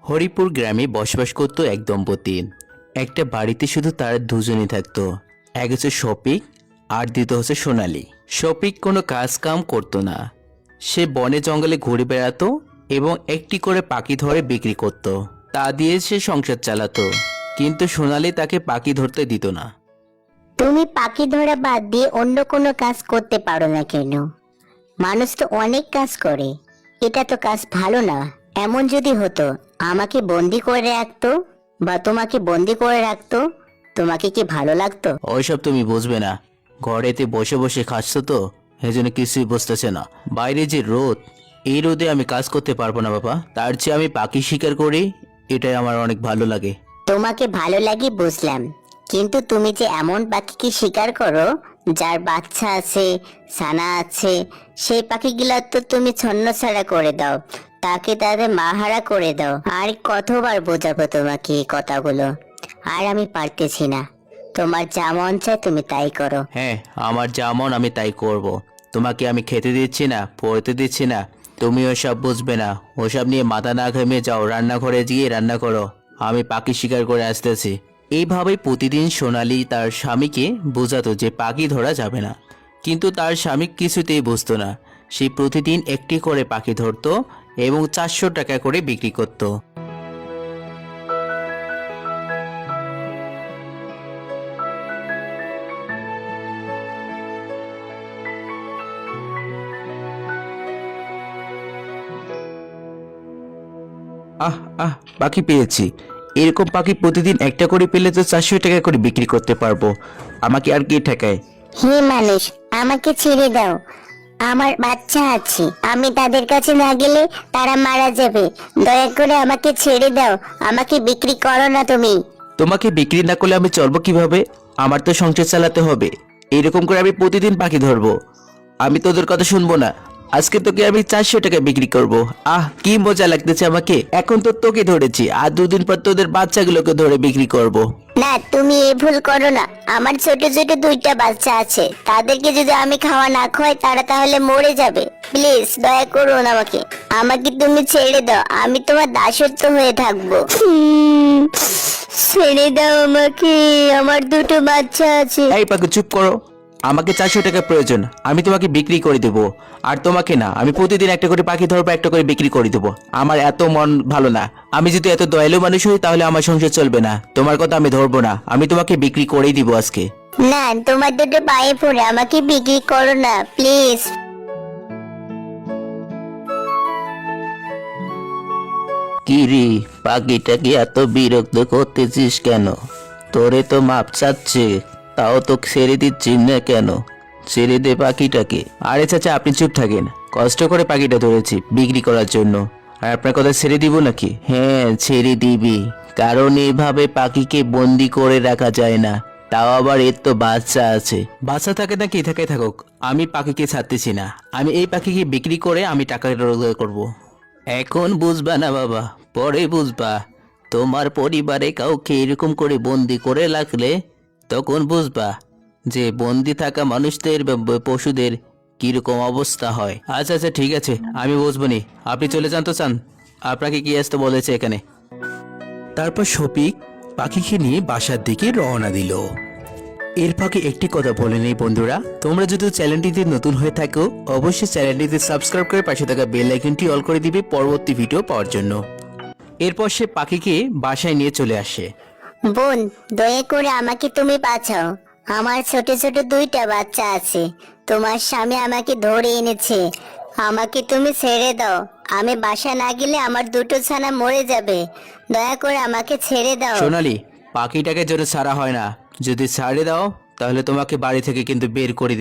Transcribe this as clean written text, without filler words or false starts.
হরিপুর গ্রামে বসবাস করত এক দম্পতি। একটা বাড়িতে শুধু তারা দুজনই থাকতো। এক হচ্ছে শফিক আর দ্বিতীয় হচ্ছে সোনালী। শফিক কোনো কাজ কাম করতো না। সে বনে জঙ্গলে ঘুরে বেড়াতো এবং একটি করে পাখি ধরে বিক্রি করত। তা দিয়ে সে সংসার চালাতো। কিন্তু সোনালী তাকে পাখি ধরতে দিত না। তুমি পাখি ধরা বাদ দিয়ে অন্য কোনো কাজ করতে পারো না কেন? মানুষ তো অনেক কাজ করে, এটা তো কাজ ভালো না। এমন যদি হতো আমাকে বন্দি করে রাখতো বা তোমাকে বন্দি করে রাখতো, তোমাকে কি ভালো লাগতো? ওইসব তুমি বুঝবে না। ঘরেতে বসে বসে খাচ্ছ তো, সেজন্য কিছুই বুঝতেছে না। বাইরে যে রোদ, এই রোদে আমি কাজ করতে পারবো না বাবা। তার চেয়ে আমি পাখি শিকার করি, এটাই আমার অনেক ভালো লাগে। তোমাকে ভালো লাগে বুঝলাম, কিন্তু তুমি যে এমন পাখিকে শিকার করো যার বাচ্চা আছে, ছানা আছে, সেই পাখিগুলা তো তুমি ছন্নছাড়া করে দাও, তাকে তাদের মাহারা করে দাও। আর কতবার বোঝাবো তোমাকে এই কথাগুলো? আর আমি পারতেছি না। তোমার যা মন চায় তুমি তাই করো। হ্যাঁ, আমার যেমন আমি তাই করব। তোমাকে আমি খেতে দিচ্ছি না, পড়তে দিচ্ছি না, তুমি ওসব বুঝবে না। ওসব নিয়ে মাথা না ঘেমে যাও, রান্নাঘরে গিয়ে রান্না করো। আমি পাখি শিকার করে আসতেছি। এইভাবেই প্রতিদিন সোনালী তার স্বামীকে বোঝাতো যে পাখি ধরা যাবে না, কিন্তু তার স্বামী কিছুতেই বুঝতো না। সে প্রতিদিন একটি করে পাখি ধরতো এবং 400 টাকা করে বিক্রি করত। আহ আহ, পাখি পেয়েছি। এরকম পাখি প্রতিদিন একটা করে পেলে তো 400 টাকা করে বিক্রি করতে পারবো। আমাকে আর কি ঠেকায়? হে মানুষ, আমাকে ছেড়ে দাও, আমার বাচ্চা আছে, আমি তাদের কাছে না গেলে তারা মারা যাবে। দয়া করে আমাকে ছেড়ে দাও, আমাকে বিক্রি করো না তুমি। তোমাকে বিক্রি না করলে আমি চলবো কিভাবে? আমার তো সংসার চালাতে হবে। এরকম করে আমি প্রতিদিন পাখি ধরবো। আমি তোদের কথা শুনবো না। আজকে তোকে আমি 400 টাকা বিক্রি করব। আহ, কি মজা লাগতেছে আমাকে। এখন তো তোকে ধরেছি, আর 2 দিন পর তোদের বাচ্চাগুলোকে ধরে বিক্রি করব। না, তুমি এই ভুল করো না। আমার ছোট ছোট 2টা বাচ্চা আছে, তাদেরকে যদি আমি খাওয়া না খাওয়াই তারা তাহলে মরে যাবে। প্লিজ দয়া করুন আমাকে, আমাকে তুমি ছেড়ে দাও, আমি তোমার দাসত্ব হয়ে থাকবো। ছেড়ে দাও আমাকে, আমার 2টো বাচ্চা আছে। এই পাখি, চুপ করো। আমাকে 400 টাকা প্রয়োজন, আমি তোমাকে বিক্রি করে দেবো। আর তোমাকে না, আমি প্রতিদিন একটা করে পাখি ধরবো, একটা করে বিক্রি করে দেবো। আমার এত মন ভালো না। আমি যদি এত দয়ালু মানুষ হই তাহলে আমার সংসার চলবে না। তোমার কথা আমি ধরবো না, আমি তোমাকে বিক্রি করেই দিব আজকে। না, তোমার 2টো পায়ে পড়ে আমাকে বিক্রি করো না প্লিজ। কি রে, পাখিটাকে এত বিরক্ত করতেছিস কেন? তোরে তো মাপ চাচ্ছে, তাও তো ছেড়ে দিচ্ছিস না কেন? ছেড়ে দে পাখিটাকে। আরে চাচা, আপনি চুপ থাকেন। কষ্ট করে পাখিটা ধরেছি বিক্রি করার জন্য, আর আপনার কথা ছেড়ে দিব নাকি? হ্যাঁ, ছেড়ে দিবি, কারণ এভাবে পাখিকে বন্দি করে রাখা যায় না। তাও আবার এর তো বাচ্চা আছে। বাচ্চা থাকে না কি থাকে থাকুক, আমি পাখিকে ছাড়তেছি না। আমি এই পাখিকে বিক্রি করে আমি টাকা রোজগার করব। এখন বুঝবা না বাবা, পরে বুঝবা। তোমার পরিবারে কাউকে এরকম করে বন্দি করে রাখলে তখন বুঝবা যে বন্দি থাকা মানুষদের বা পশুদের কিরকম অবস্থা হয়। আচ্ছা আচ্ছা, ঠিক আছে, আমি বুঝবো নি। আপনি চলে যান তো চান, আপনাকে কি আসতে বলেছে এখানে? তারপর শফিক পাখিকে নিয়ে বাসার দিকে রওনা দিল। এর ফাঁকে একটি কথা বলে নেই বন্ধুরা, তোমরা যদি চ্যানেলটিতে নতুন হয়ে থাকো অবশ্যই চ্যানেলটিতে সাবস্ক্রাইব করে পাশে থাকা বেল আইকনটি অল করে দিবে পরবর্তী ভিডিও পাওয়ার জন্য। এরপর সে পাখিকে বাসায় নিয়ে চলে আসে। বোন, দয়া করে আমাকে তুমি বাঁচাও, আমার ছোট ছোট 2টা বাচ্চা আছে, তোমার স্বামী আমাকে ধরে এনেছে, আমাকে তুমি ছেড়ে দাও। আমি বাসা না গেলে আমার 2টো ছানা মরে যাবে, দয়া করে আমাকে ছেড়ে দাও। সোনালি, পাখিটাকে জন্য ছাড়া হয় না। যদি ছাড়ে দাও তাহলে তোমাকে বাড়ি থেকে কিন্তু বের করে